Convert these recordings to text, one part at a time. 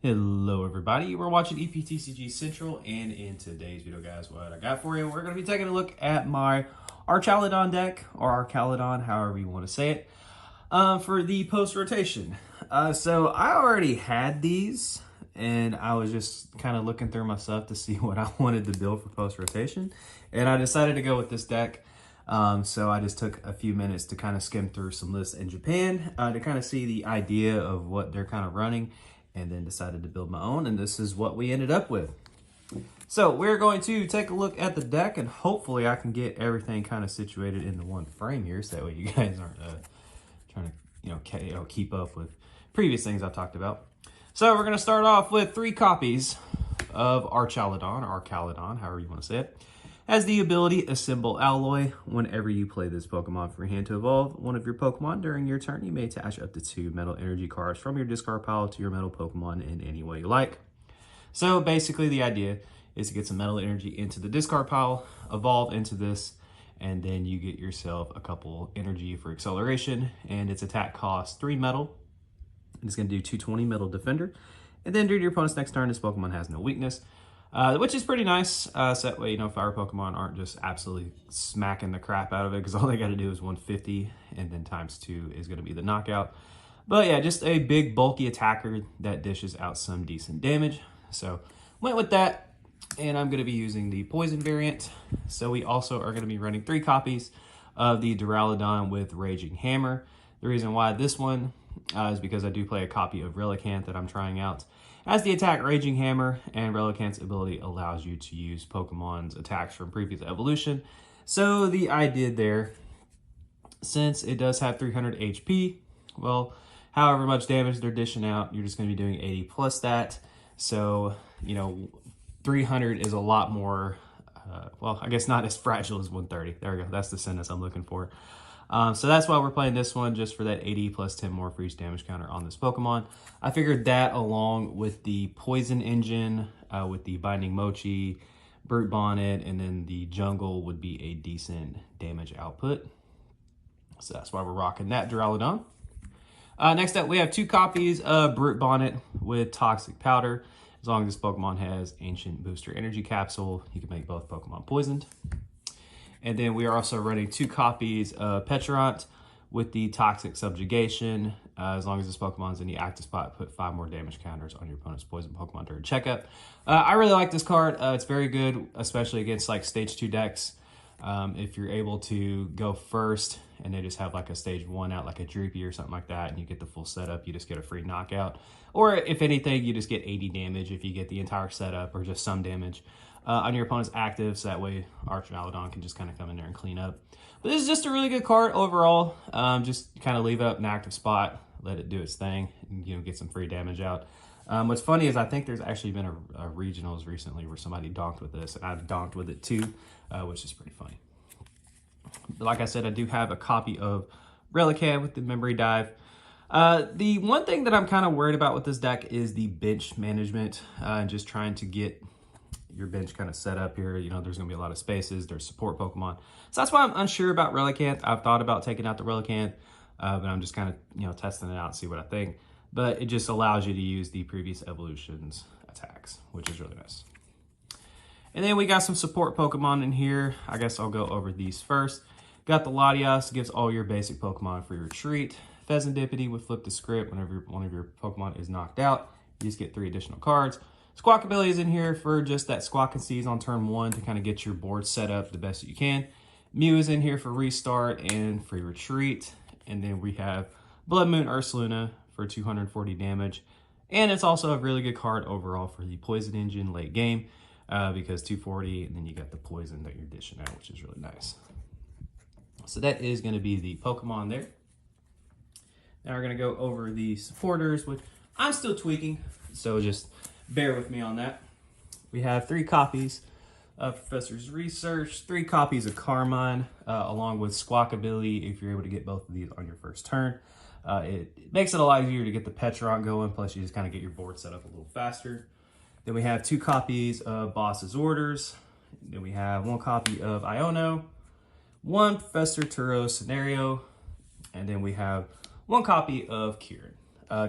Hello everybody, we're watching EPTCG Central, and in today's video guys, what I got for you, we're going to be taking a look at my Archaludon deck, or Archaludon, however you want to say it, for the post-rotation. So I already had these, and I was just kind of looking through my stuff to see what I wanted to build for post-rotation, and I decided to go with this deck. So I just took a few minutes to kind of skim through some lists in Japan to kind of see the idea of what they're kind of running, and then decided to build my own, and this is what we ended up with. So we're going to take a look at the deck, and hopefully I can get everything kind of situated into one frame here, so that way you guys aren't trying to keep up with previous things I've talked about. So we're going to start off with 3 copies of Archaludon, or Archaludon, however you want to say it. Has the ability Assemble Alloy. Whenever you play this Pokemon for your hand to evolve one of your Pokemon during your turn, you may attach up to 2 Metal Energy cards from your discard pile to your Metal Pokemon in any way you like. So basically the idea is to get some Metal Energy into the discard pile, evolve into this, and then you get yourself a couple energy for acceleration, and its attack costs 3 metal. It's going to do 220 Metal Defender. And then during your opponent's next turn, this Pokemon has no weakness. Which is pretty nice, so that way, fire Pokemon aren't just absolutely smacking the crap out of it, because all they got to do is 150, and then times 2 is going to be the knockout. But yeah, just a big, bulky attacker that dishes out some decent damage. So, went with that, and I'm going to be using the Poison variant. So we also are going to be running 3 copies of the Duraludon with Raging Hammer. The reason why this one is because I do play a copy of Relicanth that I'm trying out. As the attack Raging Hammer, and Relicanth's ability allows you to use Pokemon's attacks from previous evolution. So the idea there, since it does have 300 HP, well, however much damage they're dishing out, you're just going to be doing 80 plus that. So, 300 is a lot more, well, I guess not as fragile as 130. There we go. That's the sentence I'm looking for. So that's why we're playing this one, just for that 80 plus 10 more for each damage counter on this Pokemon. I figured that along with the Poison Engine, with the Binding Mochi, Brute Bonnet, and then the Jungle would be a decent damage output. So that's why we're rocking that Duraludon. Next up, we have 2 copies of Brute Bonnet with Toxic Powder. As long as this Pokemon has Ancient Booster Energy Capsule, you can make both Pokemon poisoned. And then we are also running 2 copies of Pecharunt with the Toxic Subjugation. As long as this Pokemon's in the active spot, put 5 more damage counters on your opponent's poison Pokemon during checkup. I really like this card. It's very good, especially against like stage 2 decks. If you're able to go first and they just have like a stage 1 out, like a Droopy or something like that, and you get the full setup, you just get a free knockout. Or if anything, you just get 80 damage if you get the entire setup, or just some damage on your opponent's active, so that way Archaludon can just kind of come in there and clean up. But this is just a really good card overall. Just kind of leave it up in an active spot, let it do its thing, and get some free damage out. What's funny is I think there's actually been a regionals recently where somebody donked with this, and I've donked with it too, which is pretty funny. But like I said, I do have a copy of Relicanth with the Memory Dive. The one thing that I'm kind of worried about with this deck is the bench management, and just trying to get your bench kind of set up here. There's going to be a lot of spaces. There's support Pokemon. So that's why I'm unsure about Relicanth. I've thought about taking out the Relicanth, but I'm just kind of, testing it out and see what I think. But it just allows you to use the previous evolution's attacks, which is really nice. And then we got some support Pokemon in here. I guess I'll go over these first. Got the Latias, gives all your basic Pokemon free retreat. Pheasantipity with Flip the Script. Whenever one of your Pokemon is knocked out, you just get 3 additional cards. Squawkabilly is in here for just that Squawk and Seize on turn 1 to kind of get your board set up the best that you can. Mew is in here for restart and free retreat. And then we have Blood Moon Ursaluna for 240 damage. And it's also a really good card overall for the Poison Engine late game, because 240, and then you got the poison that you're dishing out, which is really nice. So that is going to be the Pokemon there. Now we're going to go over the supporters, which I'm still tweaking, so just bear with me on that. We have 3 copies of Professor's Research, 3 copies of Carmine, along with Squawkabilly if you're able to get both of these on your first turn. It makes it a lot easier to get the Pecharunt going, plus you just kind of get your board set up a little faster. Then we have 2 copies of Boss's Orders. Then we have 1 copy of Iono, 1 Professor Turo's Scenario, and then we have 1 copy of Kieran.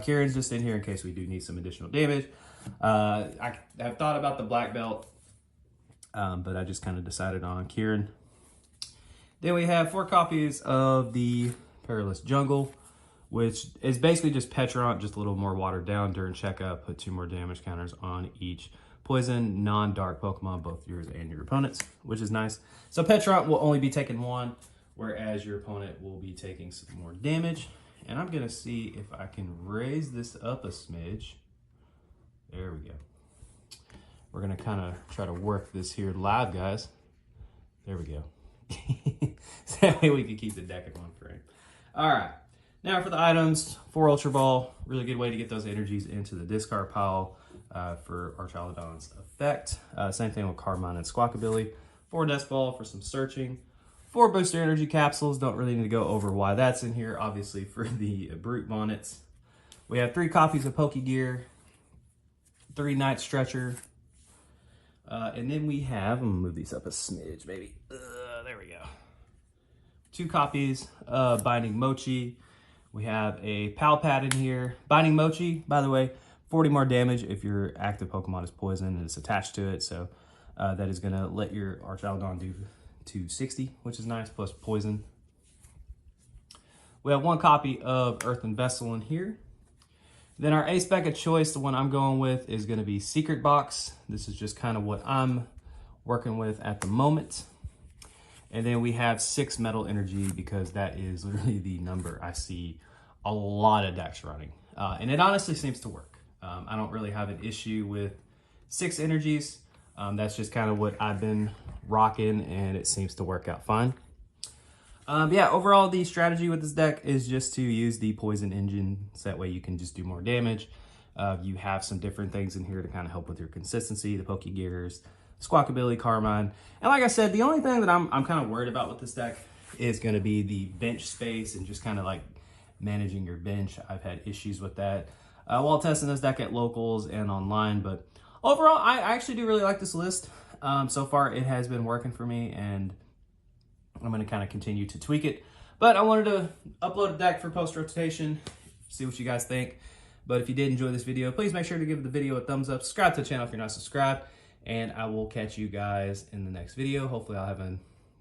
Kieran's just in here in case we do need some additional damage. I have thought about the black belt, but I just kind of decided on Kieran. Then we have 4 copies of the Perilous Jungle, which is basically just Pecharunt, just a little more watered down during checkup. Put 2 more damage counters on each poison, non-dark Pokemon, both yours and your opponent's, which is nice. So Pecharunt will only be taking 1, whereas your opponent will be taking some more damage. And I'm going to see if I can raise this up a smidge. There we go. We're going to kind of try to work this here live, guys. There we go. So that way we can keep the deck in 1 frame. All right. Now for the items, 4 Ultra Ball. Really good way to get those energies into the discard pile for Archaludon's effect. Same thing with Carmine and Squawkabilly. 4 Death Ball for some searching. 4 Booster Energy Capsules. Don't really need to go over why that's in here. Obviously for the Brute Bonnets. We have 3 copies of Pokegear. 3 Night Stretcher. And then we have, I'm going to move these up a smidge, maybe. There we go. 2 copies of Binding Mochi. We have a Pal Pad in here. Binding Mochi, by the way, 40 more damage if your active Pokemon is poison and it's attached to it. So that is going to let your Archaludon do 260, which is nice, plus poison. We have 1 copy of Earthen Vessel in here. Then our ace spec of choice, the one I'm going with, is going to be Secret Box. This is just kind of what I'm working with at the moment. And then we have 6 Metal Energy because that is literally the number I see a lot of decks running. And it honestly seems to work. I don't really have an issue with 6 energies. That's just kind of what I've been rocking and it seems to work out fine. Yeah, overall the strategy with this deck is just to use the Poison Engine, so that way you can just do more damage. You have some different things in here to kind of help with your consistency, the Pokegears, Squawkabilly, Carmine. And like I said, the only thing that I'm kind of worried about with this deck is going to be the bench space and just kind of like managing your bench. I've had issues with that while testing this deck at locals and online, but overall I actually do really like this list. So far it has been working for me and I'm going to kind of continue to tweak it. But I wanted to upload a deck for post-rotation, see what you guys think. But if you did enjoy this video, please make sure to give the video a thumbs up. Subscribe to the channel if you're not subscribed. And I will catch you guys in the next video. Hopefully I'll have a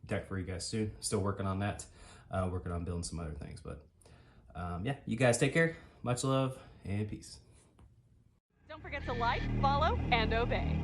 deck for you guys soon. Still working on that. Working on building some other things. But yeah, you guys take care. Much love and peace. Don't forget to like, follow, and obey.